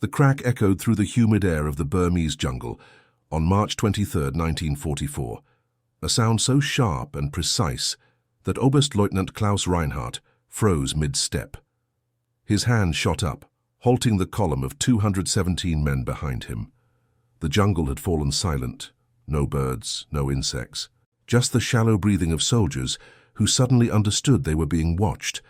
The crack echoed through the humid air of the Burmese jungle on March 23, 1944, a sound so sharp and precise that Oberstleutnant Klaus Reinhardt froze mid-step. His hand shot up, halting the column of 217 men behind him. The jungle had fallen silent. No birds, no insects. Just the shallow breathing of soldiers who suddenly understood they were being watched.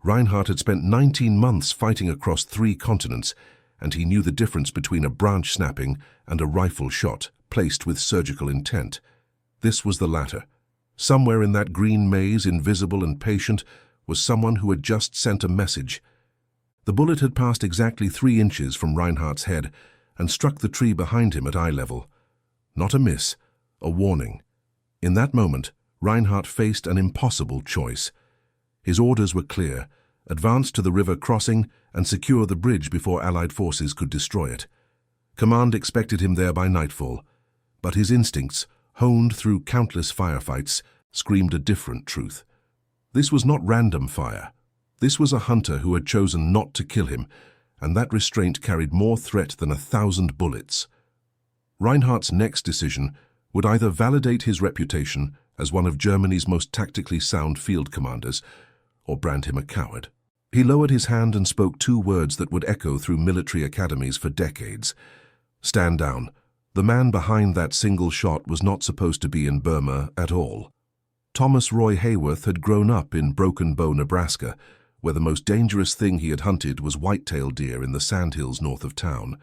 Reinhardt had spent 19 months fighting across 3 continents, and he knew the difference between a branch snapping and a rifle shot placed with surgical intent. This was the latter. Somewhere in that green maze, invisible and patient, was someone who had just sent a message. The bullet had passed exactly 3 inches from Reinhardt's head and struck the tree behind him at eye level. Not a miss, a warning. In that moment, Reinhardt faced an impossible choice. His orders were clear: advance to the river crossing and secure the bridge before Allied forces could destroy it. Command expected him there by nightfall, but his instincts, honed through countless firefights, screamed a different truth. This was not random fire. This was a hunter who had chosen not to kill him, and that restraint carried more threat than 1,000 bullets. Reinhardt's next decision would either validate his reputation as one of Germany's most tactically sound field commanders, or brand him a coward. He lowered his hand and spoke 2 words that would echo through military academies for decades. Stand down. The man behind that single shot was not supposed to be in Burma at all. Thomas Roy Hayworth had grown up in Broken Bow, Nebraska, where the most dangerous thing he had hunted was white-tailed deer in the sandhills north of town.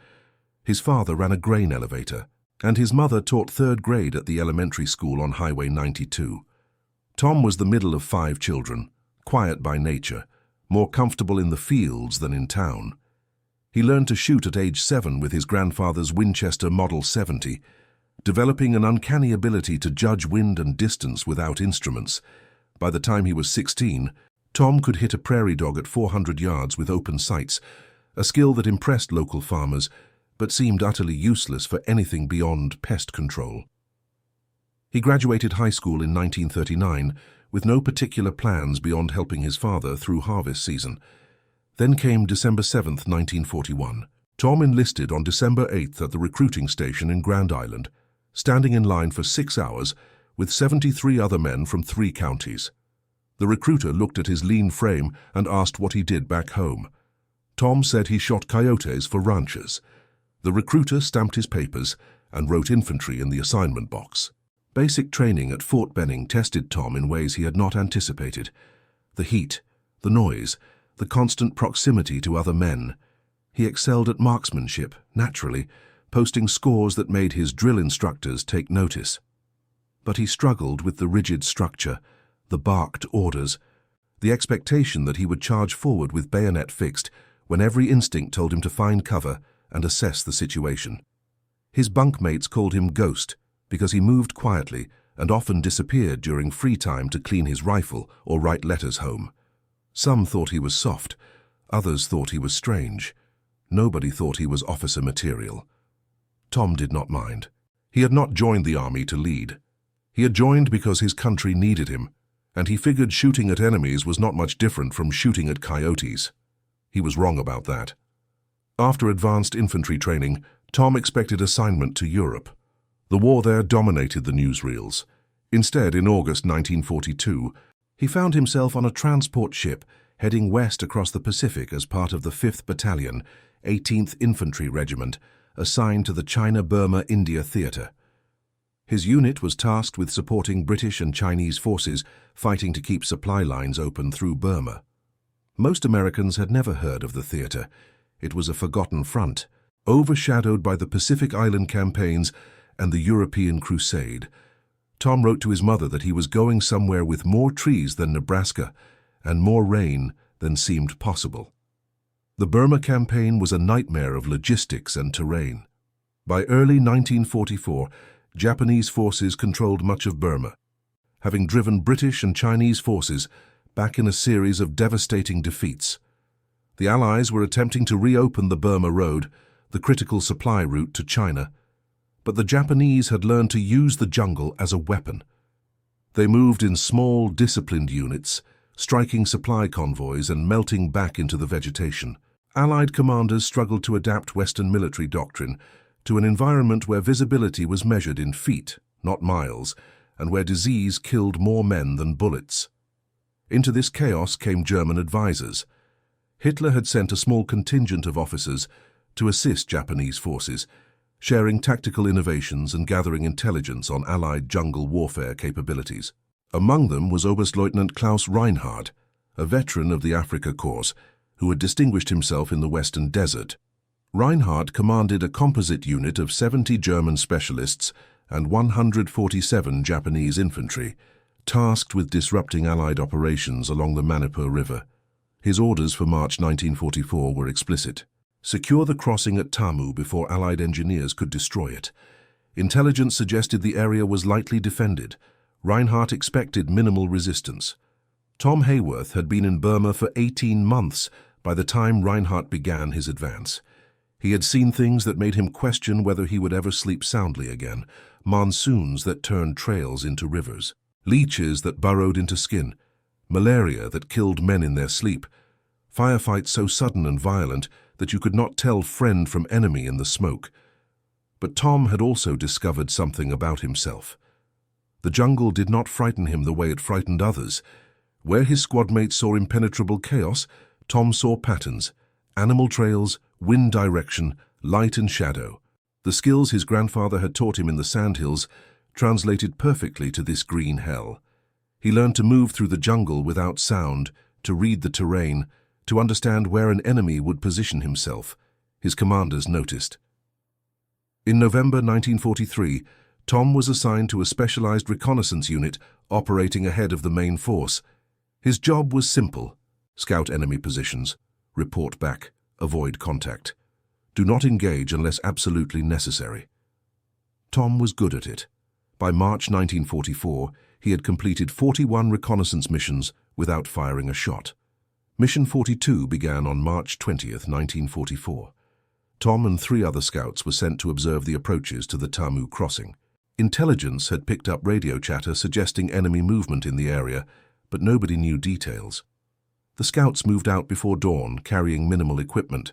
His father ran a grain elevator, and his mother taught 3rd grade at the elementary school on Highway 92. Tom was the middle of 5 children, quiet by nature, more comfortable in the fields than in town. He learned to shoot at age 7 with his grandfather's Winchester Model 70, developing an uncanny ability to judge wind and distance without instruments. By the time he was 16, Tom could hit a prairie dog at 400 yards with open sights, a skill that impressed local farmers, but seemed utterly useless for anything beyond pest control. He graduated high school in 1939 with no particular plans beyond helping his father through harvest season. Then came December 7, 1941. Tom enlisted on December 8 at the recruiting station in Grand Island, standing in line for 6 hours with 73 other men from 3 counties. The recruiter looked at his lean frame and asked what he did back home. Tom said he shot coyotes for ranchers. The recruiter stamped his papers and wrote infantry in the assignment box. Basic training at Fort Benning tested Tom in ways he had not anticipated. The heat, the noise, the constant proximity to other men. He excelled at marksmanship, naturally, posting scores that made his drill instructors take notice. But he struggled with the rigid structure, the barked orders, the expectation that he would charge forward with bayonet fixed when every instinct told him to find cover and assess the situation. His bunkmates called him Ghost because he moved quietly and often disappeared during free time to clean his rifle or write letters home. Some thought he was soft, others thought he was strange. Nobody thought he was officer material. Tom did not mind. He had not joined the army to lead. He had joined because his country needed him, and he figured shooting at enemies was not much different from shooting at coyotes. He was wrong about that. After advanced infantry training, Tom expected assignment to Europe. The war there dominated the newsreels. Instead, in August 1942, he found himself on a transport ship heading west across the Pacific as part of the 5th Battalion, 18th Infantry Regiment, assigned to the China-Burma-India Theater. His unit was tasked with supporting British and Chinese forces fighting to keep supply lines open through Burma. Most Americans had never heard of the theater. It was a forgotten front, overshadowed by the Pacific Island campaigns and the European Crusade. Tom wrote to his mother that he was going somewhere with more trees than Nebraska and more rain than seemed possible. The Burma campaign was a nightmare of logistics and terrain. By early 1944, Japanese forces controlled much of Burma, having driven British and Chinese forces back in a series of devastating defeats. The Allies were attempting to reopen the Burma Road, the critical supply route to China, but the Japanese had learned to use the jungle as a weapon. They moved in small, disciplined units, striking supply convoys and melting back into the vegetation. Allied commanders struggled to adapt Western military doctrine to an environment where visibility was measured in feet, not miles, and where disease killed more men than bullets. Into this chaos came German advisors. Hitler had sent a small contingent of officers to assist Japanese forces, sharing tactical innovations and gathering intelligence on Allied jungle warfare capabilities. Among them was Oberstleutnant Klaus Reinhardt, a veteran of the Afrika Korps, who had distinguished himself in the Western Desert. Reinhardt commanded a composite unit of 70 German specialists and 147 Japanese infantry, tasked with disrupting Allied operations along the Manipur River. His orders for March 1944 were explicit. Secure the crossing at Tamu before Allied engineers could destroy it. Intelligence suggested the area was lightly defended. Reinhardt expected minimal resistance. Tom Hayworth had been in Burma for 18 months by the time Reinhardt began his advance. He had seen things that made him question whether he would ever sleep soundly again. Monsoons that turned trails into rivers, leeches that burrowed into skin, malaria that killed men in their sleep, firefights so sudden and violent that you could not tell friend from enemy in the smoke. But Tom had also discovered something about himself. The jungle did not frighten him the way it frightened others. Where his squadmates saw impenetrable chaos, Tom saw patterns, animal trails, wind direction, light and shadow. The skills his grandfather had taught him in the sandhills translated perfectly to this green hell. He learned to move through the jungle without sound, to read the terrain, to understand where an enemy would position himself. His commanders noticed. In November 1943, Tom was assigned to a specialized reconnaissance unit operating ahead of the main force. His job was simple: scout enemy positions, report back, avoid contact. Do not engage unless absolutely necessary. Tom was good at it. By March 1944, he had completed 41 reconnaissance missions without firing a shot. Mission 42 began on March 20, 1944. Tom and 3 other scouts were sent to observe the approaches to the Tamu crossing. Intelligence had picked up radio chatter suggesting enemy movement in the area, but nobody knew details. The scouts moved out before dawn, carrying minimal equipment.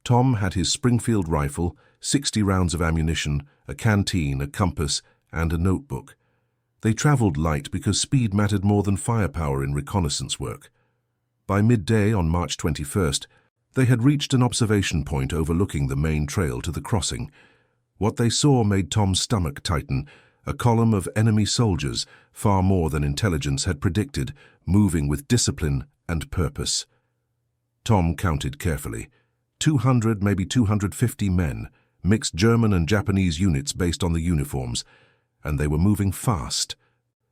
Tom had his Springfield rifle, 60 rounds of ammunition, a canteen, a compass, and a notebook. They traveled light because speed mattered more than firepower in reconnaissance work. By midday on March 21st, they had reached an observation point overlooking the main trail to the crossing. What they saw made Tom's stomach tighten: a column of enemy soldiers, far more than intelligence had predicted, moving with discipline and purpose. Tom counted carefully. 200, maybe 250 men, mixed German and Japanese units based on the uniforms, and they were moving fast,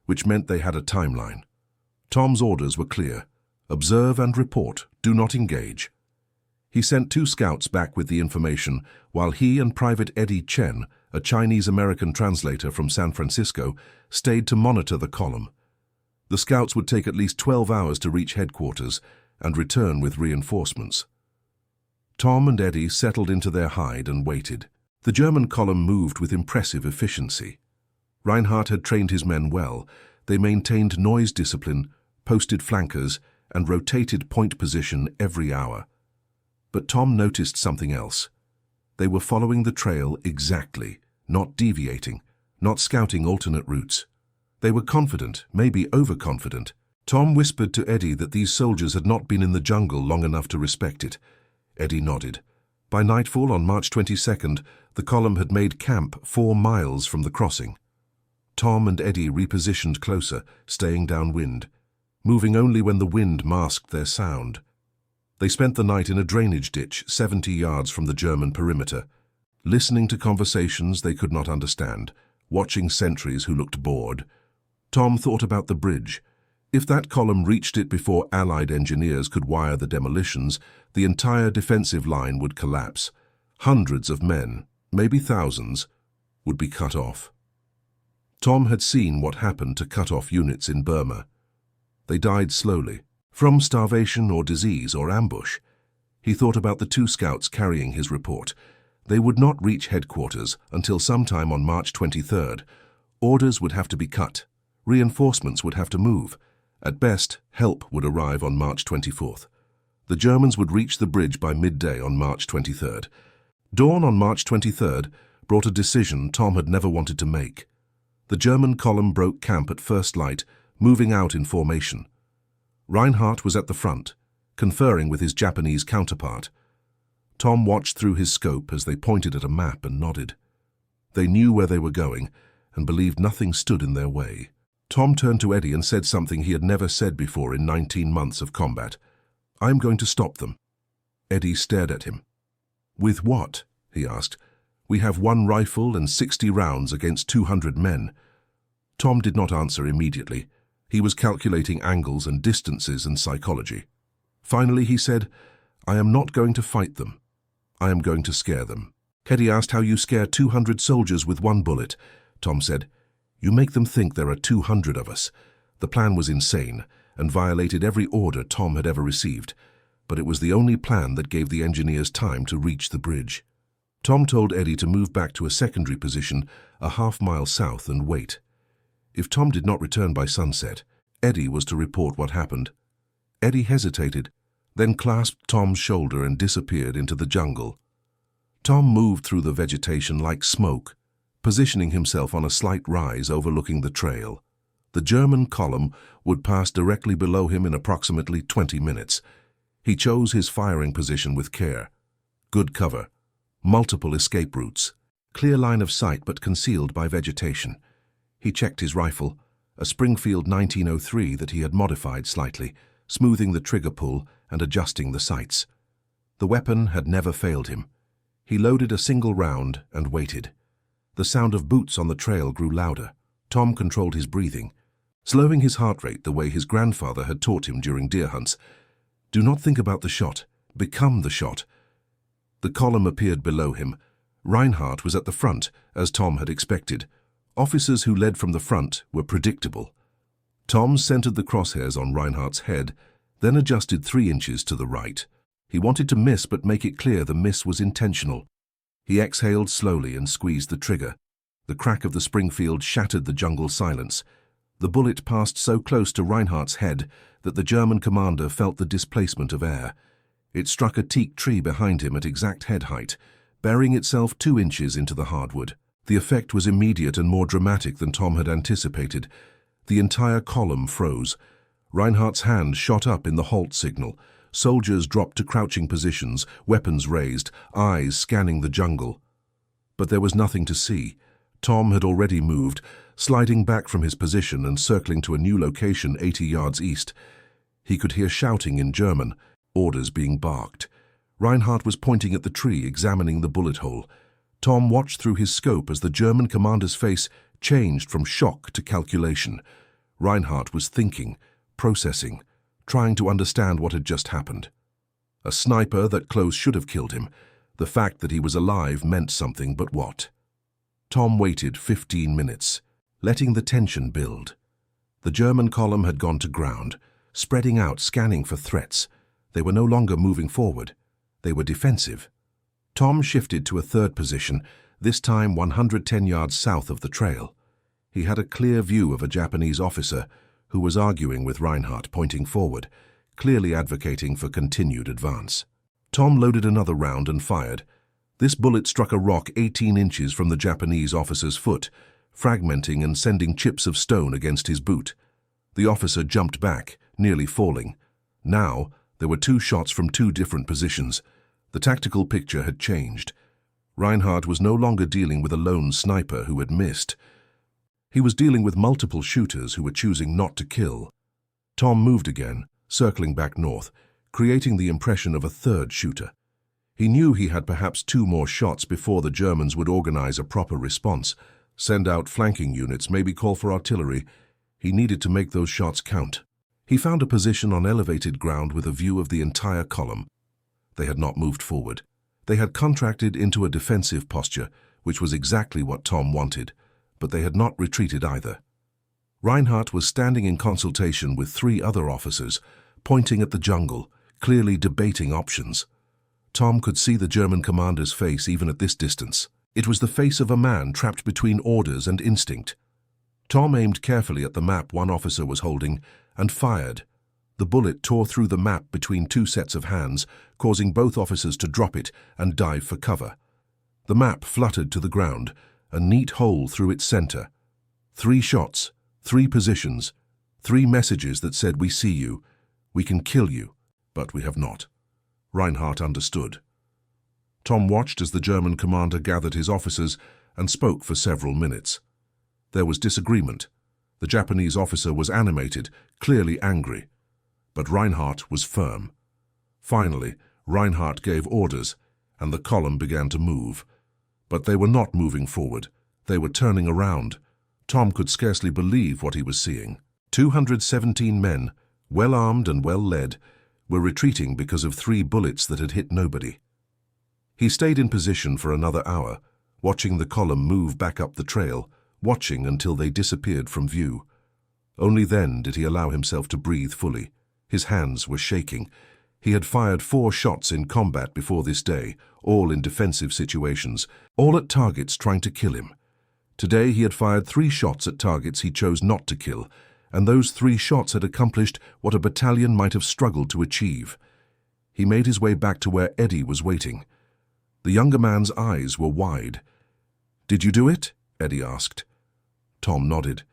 which meant they had a timeline. Tom's orders were clear: observe and report, do not engage. He sent 2 scouts back with the information, while he and Private Eddie Chen, a Chinese-American translator from San Francisco, stayed to monitor the column. The scouts would take at least 12 hours to reach headquarters and return with reinforcements. Tom and Eddie settled into their hide and waited. The German column moved with impressive efficiency. Reinhardt had trained his men well. They maintained noise discipline, posted flankers, and rotated point position every hour. But Tom noticed something else. They were following the trail exactly, not deviating, not scouting alternate routes. They were confident, maybe overconfident. Tom whispered to Eddie that these soldiers had not been in the jungle long enough to respect it. Eddie nodded. By nightfall on March 22nd, the column had made camp 4 miles from the crossing. Tom and Eddie repositioned closer, staying downwind, moving only when the wind masked their sound. They spent the night in a drainage ditch 70 yards from the German perimeter, listening to conversations they could not understand, watching sentries who looked bored. Tom thought about the bridge. If that column reached it before Allied engineers could wire the demolitions, the entire defensive line would collapse. Hundreds of men, maybe thousands, would be cut off. Tom had seen what happened to cut-off units in Burma. They died slowly, from starvation or disease or ambush. He thought about the 2 scouts carrying his report. They would not reach headquarters until sometime on March 23rd. Orders would have to be cut. Reinforcements would have to move. At best, help would arrive on March 24th. The Germans would reach the bridge by midday on March 23rd. Dawn on March 23rd brought a decision Tom had never wanted to make. The German column broke camp at first light, moving out in formation. Reinhardt was at the front, conferring with his Japanese counterpart. Tom watched through his scope as they pointed at a map and nodded. They knew where they were going and believed nothing stood in their way. Tom turned to Eddie and said something he had never said before in 19 months of combat. "I'm going to stop them." Eddie stared at him. "With what?" he asked. "We have 1 rifle and 60 rounds against 200 men. Tom did not answer immediately. He was calculating angles and distances and psychology. Finally he said, "I am not going to fight them. I am going to scare them." Eddie asked how you scare 200 soldiers with 1 bullet. Tom said, "You make them think there are 200 of us." The plan was insane and violated every order Tom had ever received, but it was the only plan that gave the engineers time to reach the bridge. Tom told Eddie to move back to a secondary position a half-mile south and wait. If Tom did not return by sunset, Eddie was to report what happened. Eddie hesitated, then clasped Tom's shoulder and disappeared into the jungle. Tom moved through the vegetation like smoke, positioning himself on a slight rise overlooking the trail. The German column would pass directly below him in approximately 20 minutes. He chose his firing position with care. Good cover, multiple escape routes, clear line of sight but concealed by vegetation. He checked his rifle, a Springfield 1903 that he had modified slightly, smoothing the trigger pull and adjusting the sights. The weapon had never failed him. He loaded a single round and waited. The sound of boots on the trail grew louder. Tom controlled his breathing, slowing his heart rate the way his grandfather had taught him during deer hunts. Do not think about the shot. Become the shot. The column appeared below him. Reinhardt was at the front, as Tom had expected. Officers who led from the front were predictable. Tom centered the crosshairs on Reinhardt's head, then adjusted 3 inches to the right. He wanted to miss but make it clear the miss was intentional. He exhaled slowly and squeezed the trigger. The crack of the Springfield shattered the jungle silence. The bullet passed so close to Reinhardt's head that the German commander felt the displacement of air. It struck a teak tree behind him at exact head height, burying itself 2 inches into the hardwood. The effect was immediate and more dramatic than Tom had anticipated. The entire column froze. Reinhardt's hand shot up in the halt signal. Soldiers dropped to crouching positions, weapons raised, eyes scanning the jungle. But there was nothing to see. Tom had already moved, sliding back from his position and circling to a new location 80 yards east. He could hear shouting in German, orders being barked. Reinhardt was pointing at the tree, examining the bullet hole. Tom watched through his scope as the German commander's face changed from shock to calculation. Reinhardt was thinking, processing, trying to understand what had just happened. A sniper that close should have killed him. The fact that he was alive meant something, but what? Tom waited 15 minutes, letting the tension build. The German column had gone to ground, spreading out, scanning for threats. They were no longer moving forward. They were defensive. Tom shifted to a third position, this time 110 yards south of the trail. He had a clear view of a Japanese officer who was arguing with Reinhardt, pointing forward, clearly advocating for continued advance. Tom loaded another round and fired. This bullet struck a rock 18 inches from the Japanese officer's foot, fragmenting and sending chips of stone against his boot. The officer jumped back, nearly falling. Now, there were 2 shots from 2 different positions. The tactical picture had changed. Reinhardt was no longer dealing with a lone sniper who had missed. He was dealing with multiple shooters who were choosing not to kill. Tom moved again, circling back north, creating the impression of a third shooter. He knew he had perhaps 2 more shots before the Germans would organize a proper response, send out flanking units, maybe call for artillery. He needed to make those shots count. He found a position on elevated ground with a view of the entire column. They had not moved forward. They had contracted into a defensive posture, which was exactly what Tom wanted, but they had not retreated either. Reinhardt was standing in consultation with 3 other officers, pointing at the jungle, clearly debating options. Tom could see the German commander's face even at this distance. It was the face of a man trapped between orders and instinct. Tom aimed carefully at the map one officer was holding and fired. The bullet tore through the map between two sets of hands, causing both officers to drop it and dive for cover. The map fluttered to the ground, a neat hole through its center. 3 shots, 3 positions, 3 messages that said, "We see you, we can kill you, but we have not." Reinhardt understood. Tom watched as the German commander gathered his officers and spoke for several minutes. There was disagreement. The Japanese officer was animated, clearly angry. But Reinhardt was firm. Finally, Reinhardt gave orders, and the column began to move. But they were not moving forward. They were turning around. Tom could scarcely believe what he was seeing. 217 men, well-armed and well-led, were retreating because of 3 bullets that had hit nobody. He stayed in position for another hour, watching the column move back up the trail, watching until they disappeared from view. Only then did he allow himself to breathe fully. His hands were shaking. He had fired 4 shots in combat before this day, all in defensive situations, all at targets trying to kill him. Today he had fired 3 shots at targets he chose not to kill, and those 3 shots had accomplished what a battalion might have struggled to achieve. He made his way back to where Eddie was waiting. The younger man's eyes were wide. "Did you do it?" Eddie asked. Tom nodded.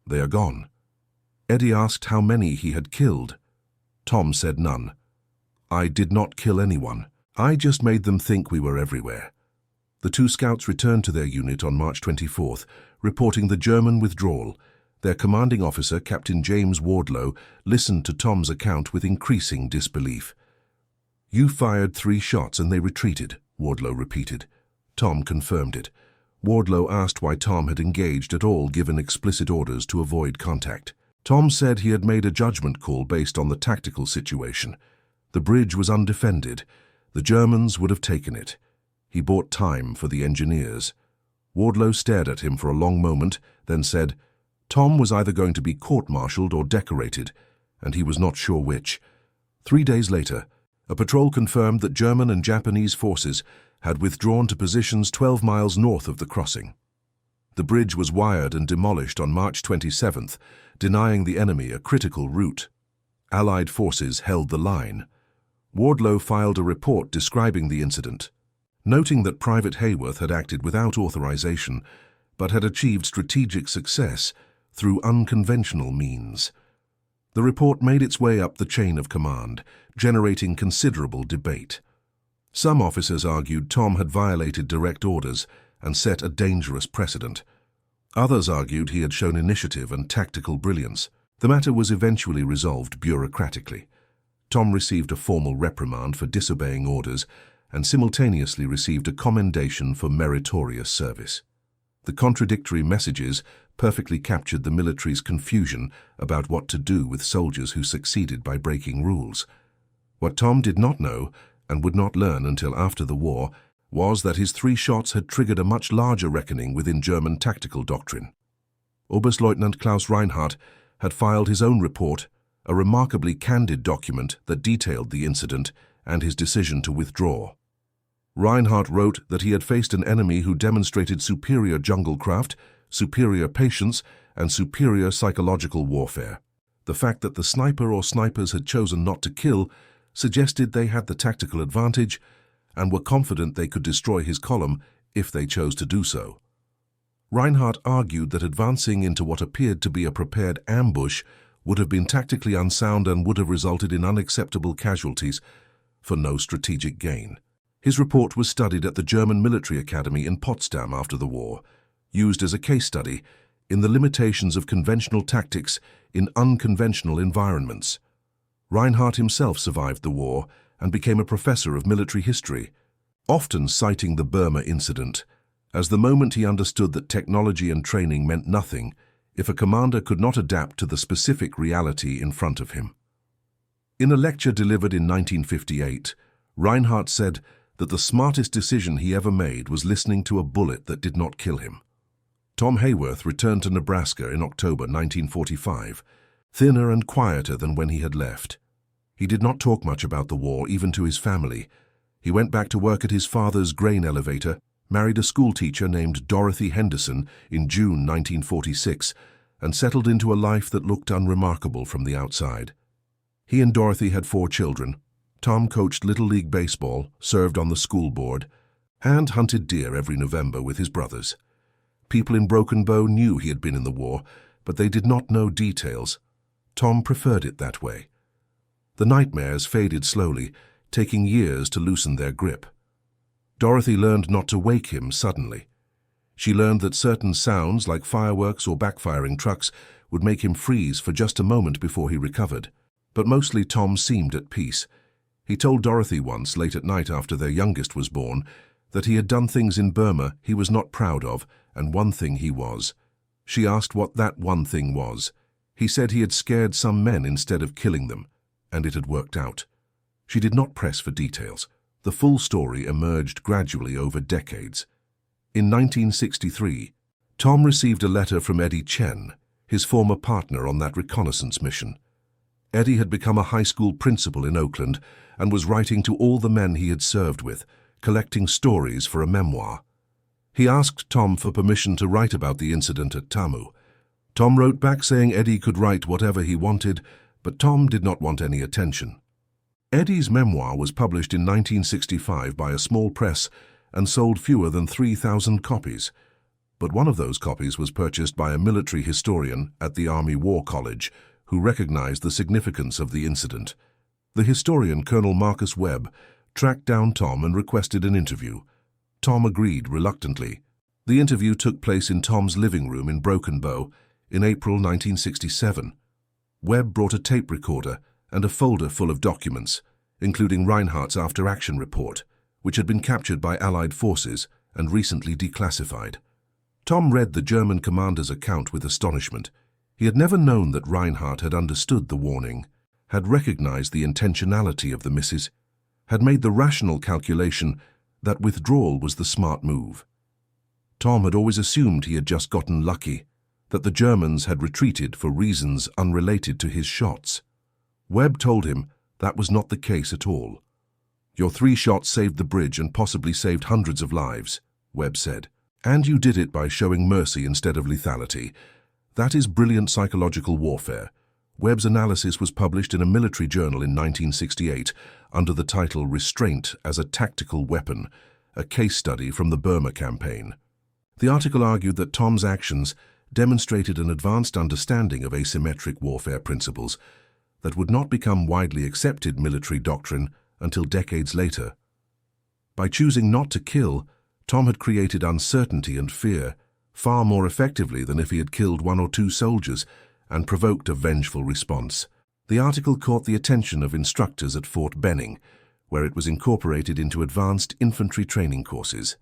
"They are gone." Eddie asked how many he had killed. Tom said none. "I did not kill anyone. I just made them think we were everywhere." The 2 scouts returned to their unit on March 24th, reporting the German withdrawal. Their commanding officer, Captain James Wardlow, listened to Tom's account with increasing disbelief. "You fired 3 shots and they retreated," Wardlow repeated. Tom confirmed it. Wardlow asked why Tom had engaged at all given explicit orders to avoid contact. Tom said he had made a judgment call based on the tactical situation. The bridge was undefended. The Germans would have taken it. He bought time for the engineers. Wardlow stared at him for a long moment, then said, Tom was either going to be court-martialed or decorated, and he was not sure which. 3 days later, a patrol confirmed that German and Japanese forces had withdrawn to positions 12 miles north of the crossing. The bridge was wired and demolished on March 27th, denying the enemy a critical route. Allied forces held the line. Wardlow filed a report describing the incident, noting that Private Hayworth had acted without authorization, but had achieved strategic success through unconventional means. The report made its way up the chain of command, generating considerable debate. Some officers argued Tom had violated direct orders and set a dangerous precedent. Others argued he had shown initiative and tactical brilliance. The matter was eventually resolved bureaucratically. Tom received a formal reprimand for disobeying orders and simultaneously received a commendation for meritorious service. The contradictory messages perfectly captured the military's confusion about what to do with soldiers who succeeded by breaking rules. What Tom did not know, and would not learn until after the war, was that his 3 shots had triggered a much larger reckoning within German tactical doctrine. Oberstleutnant Klaus Reinhardt had filed his own report, a remarkably candid document that detailed the incident and his decision to withdraw. Reinhardt wrote that he had faced an enemy who demonstrated superior jungle craft, superior patience, and superior psychological warfare. The fact that the sniper or snipers had chosen not to kill suggested they had the tactical advantage and were confident they could destroy his column if they chose to do so. Reinhardt argued that advancing into what appeared to be a prepared ambush would have been tactically unsound and would have resulted in unacceptable casualties for no strategic gain. His report was studied at the German Military Academy in Potsdam after the war, used as a case study in the limitations of conventional tactics in unconventional environments. Reinhardt himself survived the war and became a professor of military history, often citing the Burma incident as the moment he understood that technology and training meant nothing if a commander could not adapt to the specific reality in front of him. In a lecture delivered in 1958, Reinhardt said that the smartest decision he ever made was listening to a bullet that did not kill him. Tom Hayworth returned to Nebraska in October 1945, thinner and quieter than when he had left. He did not talk much about the war, even to his family. He went back to work at his father's grain elevator, married a schoolteacher named Dorothy Henderson in June 1946, and settled into a life that looked unremarkable from the outside. He and Dorothy had 4 children. Tom coached Little League Baseball, served on the school board, and hunted deer every November with his brothers. People in Broken Bow knew he had been in the war, but they did not know details. Tom preferred it that way. The nightmares faded slowly, taking years to loosen their grip. Dorothy learned not to wake him suddenly. She learned that certain sounds, like fireworks or backfiring trucks, would make him freeze for just a moment before he recovered. But mostly Tom seemed at peace. He told Dorothy once, late at night after their youngest was born, that he had done things in Burma he was not proud of, and one thing he was. She asked what that one thing was. He said he had scared some men instead of killing them, and it had worked out. She did not press for details. The full story emerged gradually over decades. In 1963, Tom received a letter from Eddie Chen, his former partner on that reconnaissance mission. Eddie had become a high school principal in Oakland and was writing to all the men he had served with, collecting stories for a memoir. He asked Tom for permission to write about the incident at Tamu. Tom wrote back saying Eddie could write whatever he wanted, but Tom did not want any attention. Eddie's memoir was published in 1965 by a small press and sold fewer than 3,000 copies. But one of those copies was purchased by a military historian at the Army War College, who recognized the significance of the incident. The historian, Colonel Marcus Webb, tracked down Tom and requested an interview. Tom agreed reluctantly. The interview took place in Tom's living room in Broken Bow in April 1967. Webb brought a tape recorder and a folder full of documents, including Reinhardt's after-action report, which had been captured by Allied forces and recently declassified. Tom read the German commander's account with astonishment. He had never known that Reinhardt had understood the warning, had recognized the intentionality of the misses, had made the rational calculation that withdrawal was the smart move. Tom had always assumed he had just gotten lucky, that the Germans had retreated for reasons unrelated to his shots. Webb told him that was not the case at all. "Your 3 shots saved the bridge and possibly saved hundreds of lives," Webb said. "And you did it by showing mercy instead of lethality. That is brilliant psychological warfare." Webb's analysis was published in a military journal in 1968 under the title Restraint as a Tactical Weapon, a case study from the Burma campaign. The article argued that Tom's actions demonstrated an advanced understanding of asymmetric warfare principles that would not become widely accepted military doctrine until decades later. By choosing not to kill, Tom had created uncertainty and fear far more effectively than if he had killed 1 or 2 soldiers and provoked a vengeful response. The article caught the attention of instructors at Fort Benning, where it was incorporated into advanced infantry training courses.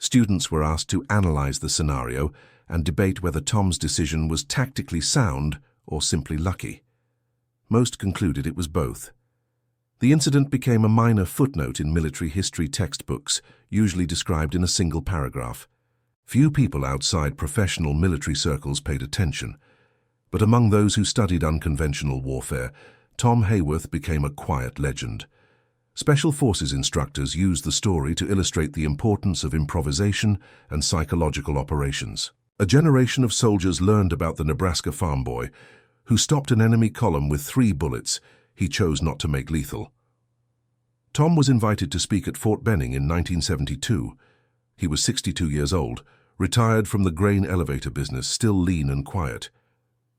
Students were asked to analyze the scenario and debate whether Tom's decision was tactically sound or simply lucky. Most concluded it was both. The incident became a minor footnote in military history textbooks, usually described in a single paragraph. Few people outside professional military circles paid attention, but among those who studied unconventional warfare, Tom Hayworth became a quiet legend. Special Forces instructors used the story to illustrate the importance of improvisation and psychological operations. A generation of soldiers learned about the Nebraska farm boy, who stopped an enemy column with 3 bullets he chose not to make lethal. Tom was invited to speak at Fort Benning in 1972. He was 62 years old, retired from the grain elevator business, still lean and quiet.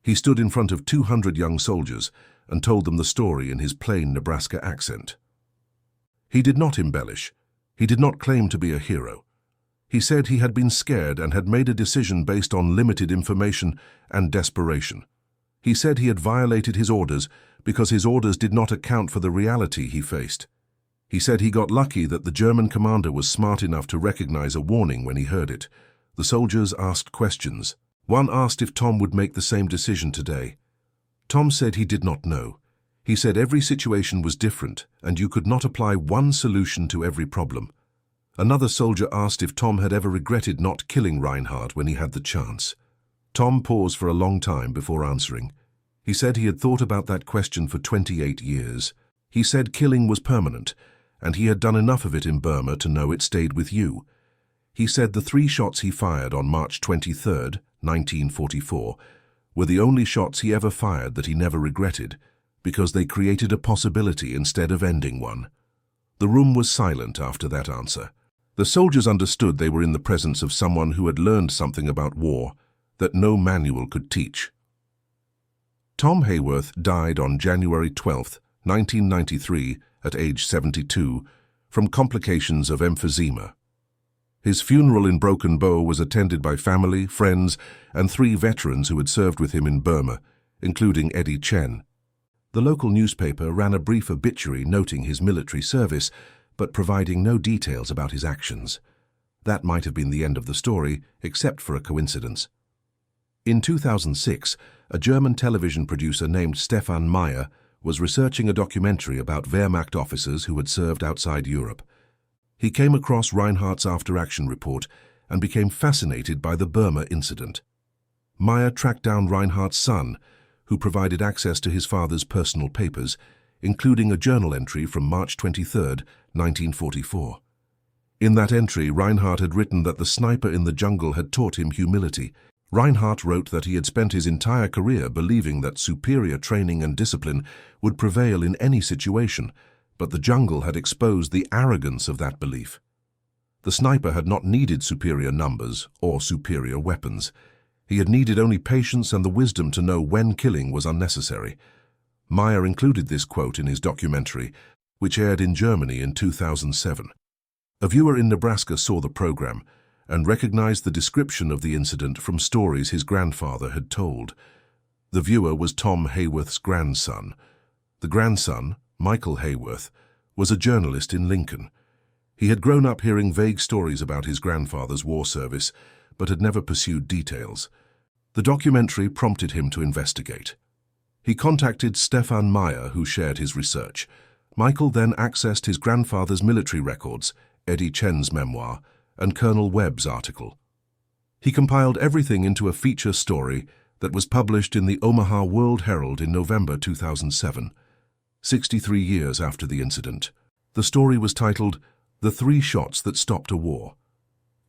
He stood in front of 200 young soldiers and told them the story in his plain Nebraska accent. He did not embellish. He did not claim to be a hero. He said he had been scared and had made a decision based on limited information and desperation. He said he had violated his orders because his orders did not account for the reality he faced. He said he got lucky that the German commander was smart enough to recognize a warning when he heard it. The soldiers asked questions. One asked if Tom would make the same decision today. Tom said he did not know. He said every situation was different and you could not apply one solution to every problem. Another soldier asked if Tom had ever regretted not killing Reinhardt when he had the chance. Tom paused for a long time before answering. He said he had thought about that question for 28 years. He said killing was permanent, and he had done enough of it in Burma to know it stayed with you. He said the 3 shots he fired on March 23, 1944, were the only shots he ever fired that he never regretted, because they created a possibility instead of ending one. The room was silent after that answer. The soldiers understood they were in the presence of someone who had learned something about war that no manual could teach. Tom Hayworth died on January 12, 1993, at age 72, from complications of emphysema. His funeral in Broken Bow was attended by family, friends, and 3 veterans who had served with him in Burma, including Eddie Chen. The local newspaper ran a brief obituary noting his military service, but providing no details about his actions. That might have been the end of the story, except for a coincidence. In 2006, a German television producer named Stefan Meyer was researching a documentary about Wehrmacht officers who had served outside Europe. He came across Reinhardt's after-action report and became fascinated by the Burma incident. Meyer tracked down Reinhardt's son, who provided access to his father's personal papers, including a journal entry from March 23, 1944. In that entry, Reinhardt had written that the sniper in the jungle had taught him humility. Reinhardt wrote that he had spent his entire career believing that superior training and discipline would prevail in any situation, but the jungle had exposed the arrogance of that belief. The sniper had not needed superior numbers or superior weapons. He had needed only patience and the wisdom to know when killing was unnecessary. Meyer included this quote in his documentary, which aired in Germany in 2007. A viewer in Nebraska saw the program and recognized the description of the incident from stories his grandfather had told. The viewer was Tom Hayworth's grandson. The grandson, Michael Hayworth, was a journalist in Lincoln. He had grown up hearing vague stories about his grandfather's war service, but had never pursued details. The documentary prompted him to investigate. He contacted Stefan Meyer, who shared his research. Michael then accessed his grandfather's military records, Eddie Chen's memoir, and Colonel Webb's article. He compiled everything into a feature story that was published in the Omaha World Herald in November 2007, 63 years after the incident. The story was titled, "The 3 Shots That Stopped a War."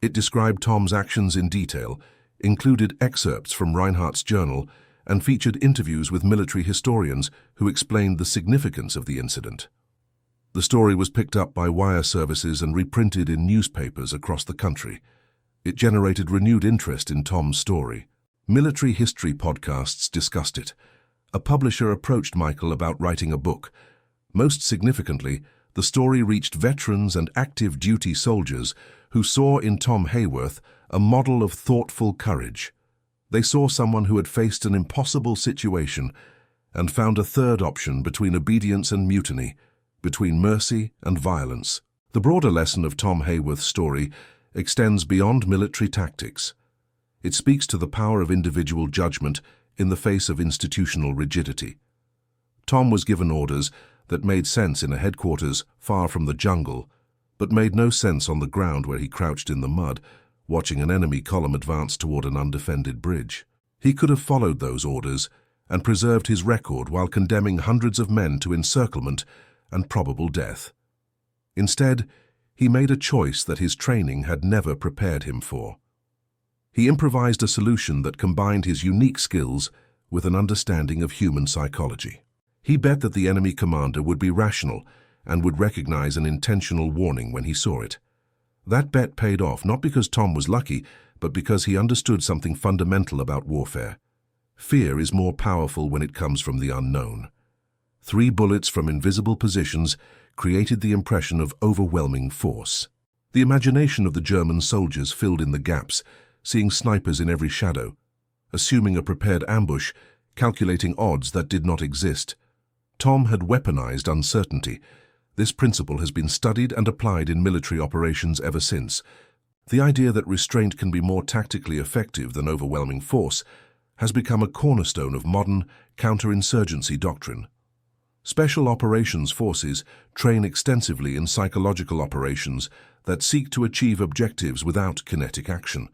It described Tom's actions in detail, included excerpts from Reinhardt's journal, and featured interviews with military historians who explained the significance of the incident. The story was picked up by wire services and reprinted in newspapers across the country. It generated renewed interest in Tom's story. Military history podcasts discussed it. A publisher approached Michael about writing a book. Most significantly, the story reached veterans and active duty soldiers who saw in Tom Hayworth a model of thoughtful courage. They saw someone who had faced an impossible situation and found a third option between obedience and mutiny, between mercy and violence. The broader lesson of Tom Hayworth's story extends beyond military tactics. It speaks to the power of individual judgment in the face of institutional rigidity. Tom was given orders that made sense in a headquarters far from the jungle, but made no sense on the ground where he crouched in the mud, watching an enemy column advance toward an undefended bridge. He could have followed those orders and preserved his record while condemning hundreds of men to encirclement and probable death. Instead, he made a choice that his training had never prepared him for. He improvised a solution that combined his unique skills with an understanding of human psychology. He bet that the enemy commander would be rational and would recognize an intentional warning when he saw it. That bet paid off not because Tom was lucky, but because he understood something fundamental about warfare. Fear is more powerful when it comes from the unknown. 3 bullets from invisible positions created the impression of overwhelming force. The imagination of the German soldiers filled in the gaps, seeing snipers in every shadow, assuming a prepared ambush, calculating odds that did not exist. Tom had weaponized uncertainty. This principle has been studied and applied in military operations ever since. The idea that restraint can be more tactically effective than overwhelming force has become a cornerstone of modern counterinsurgency doctrine. Special operations forces train extensively in psychological operations that seek to achieve objectives without kinetic action.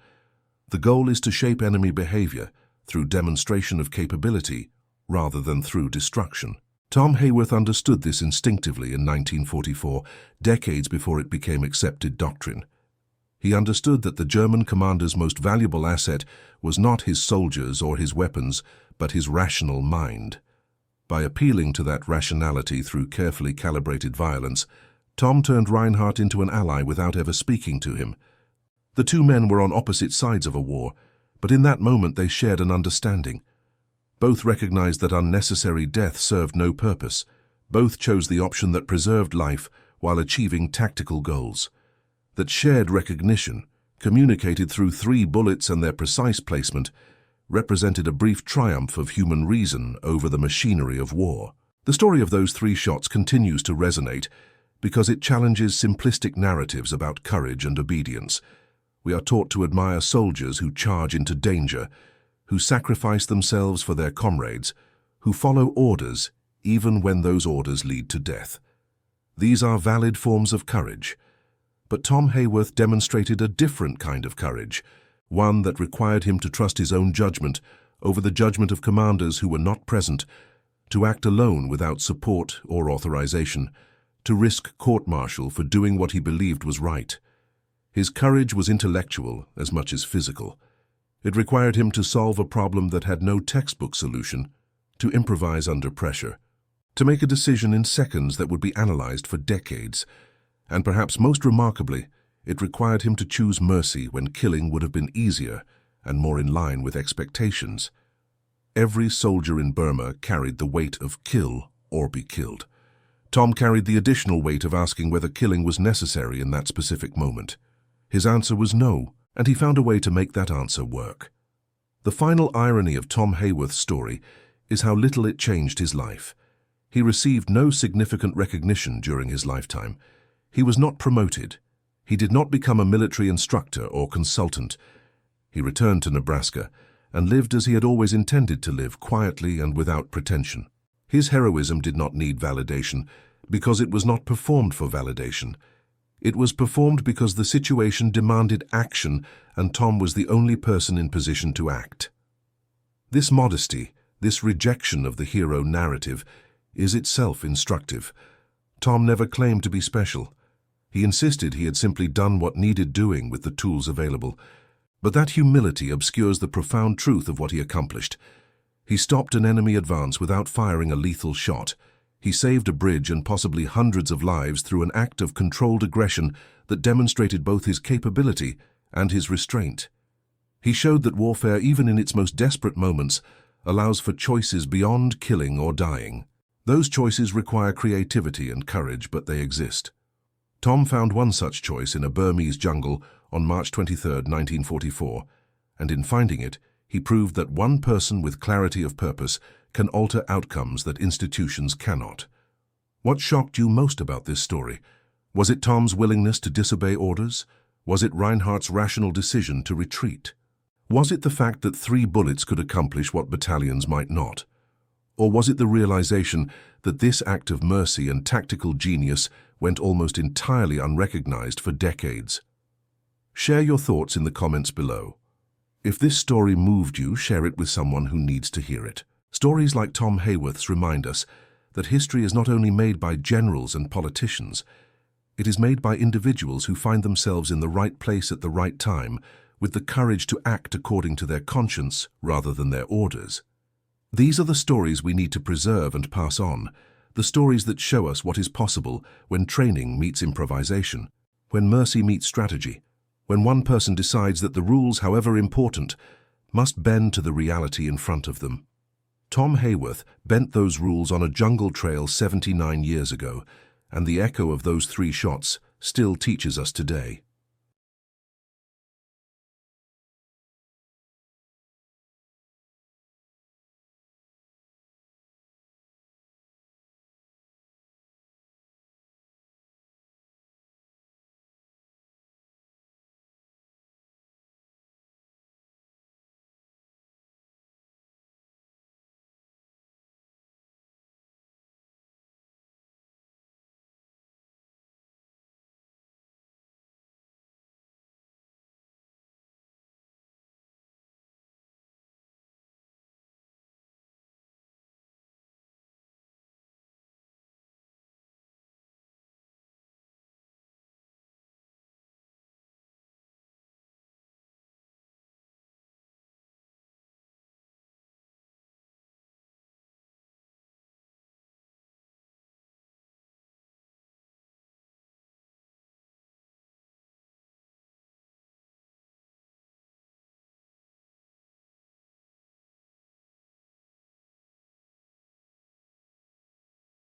The goal is to shape enemy behavior through demonstration of capability rather than through destruction. Tom Hayworth understood this instinctively in 1944, decades before it became accepted doctrine. He understood that the German commander's most valuable asset was not his soldiers or his weapons, but his rational mind. By appealing to that rationality through carefully calibrated violence, Tom turned Reinhardt into an ally without ever speaking to him. The two men were on opposite sides of a war, but in that moment they shared an understanding. Both recognized that unnecessary death served no purpose. Both chose the option that preserved life while achieving tactical goals. That shared recognition, communicated through 3 bullets and their precise placement, represented a brief triumph of human reason over the machinery of war. The story of those 3 shots continues to resonate because it challenges simplistic narratives about courage and obedience. We are taught to admire soldiers who charge into danger, who sacrifice themselves for their comrades, who follow orders even when those orders lead to death. These are valid forms of courage. But Tom Heyworth demonstrated a different kind of courage, one that required him to trust his own judgment over the judgment of commanders who were not present, to act alone without support or authorization, to risk court-martial for doing what he believed was right. His courage was intellectual as much as physical. It required him to solve a problem that had no textbook solution, to improvise under pressure, to make a decision in seconds that would be analyzed for decades, and perhaps most remarkably, it required him to choose mercy when killing would have been easier and more in line with expectations. Every soldier in Burma carried the weight of kill or be killed. Tom carried the additional weight of asking whether killing was necessary in that specific moment. His answer was no, and he found a way to make that answer work. The final irony of Tom Heyworth's story is how little it changed his life. He received no significant recognition during his lifetime. He was not promoted. He did not become a military instructor or consultant. He returned to Nebraska and lived as he had always intended to live, quietly and without pretension. His heroism did not need validation because it was not performed for validation. It was performed because the situation demanded action, and Tom was the only person in position to act. This modesty, this rejection of the hero narrative, is itself instructive. Tom never claimed to be special. He insisted he had simply done what needed doing with the tools available. But that humility obscures the profound truth of what he accomplished. He stopped an enemy advance without firing a lethal shot. He saved a bridge and possibly hundreds of lives through an act of controlled aggression that demonstrated both his capability and his restraint. He showed that warfare, even in its most desperate moments, allows for choices beyond killing or dying. Those choices require creativity and courage, but they exist. Tom found one such choice in a Burmese jungle on March 23, 1944, and in finding it, he proved that one person with clarity of purpose can alter outcomes that institutions cannot. What shocked you most about this story? Was it Tom's willingness to disobey orders? Was it Reinhardt's rational decision to retreat? Was it the fact that 3 bullets could accomplish what battalions might not? Or was it the realization that this act of mercy and tactical genius went almost entirely unrecognized for decades? Share your thoughts in the comments below. If this story moved you, share it with someone who needs to hear it. Stories like Tom Heyworth's remind us that history is not only made by generals and politicians, it is made by individuals who find themselves in the right place at the right time, with the courage to act according to their conscience rather than their orders. These are the stories we need to preserve and pass on, the stories that show us what is possible when training meets improvisation, when mercy meets strategy, when one person decides that the rules, however important, must bend to the reality in front of them. Tom Heyworth bent those rules on a jungle trail 79 years ago, and the echo of those 3 shots still teaches us today.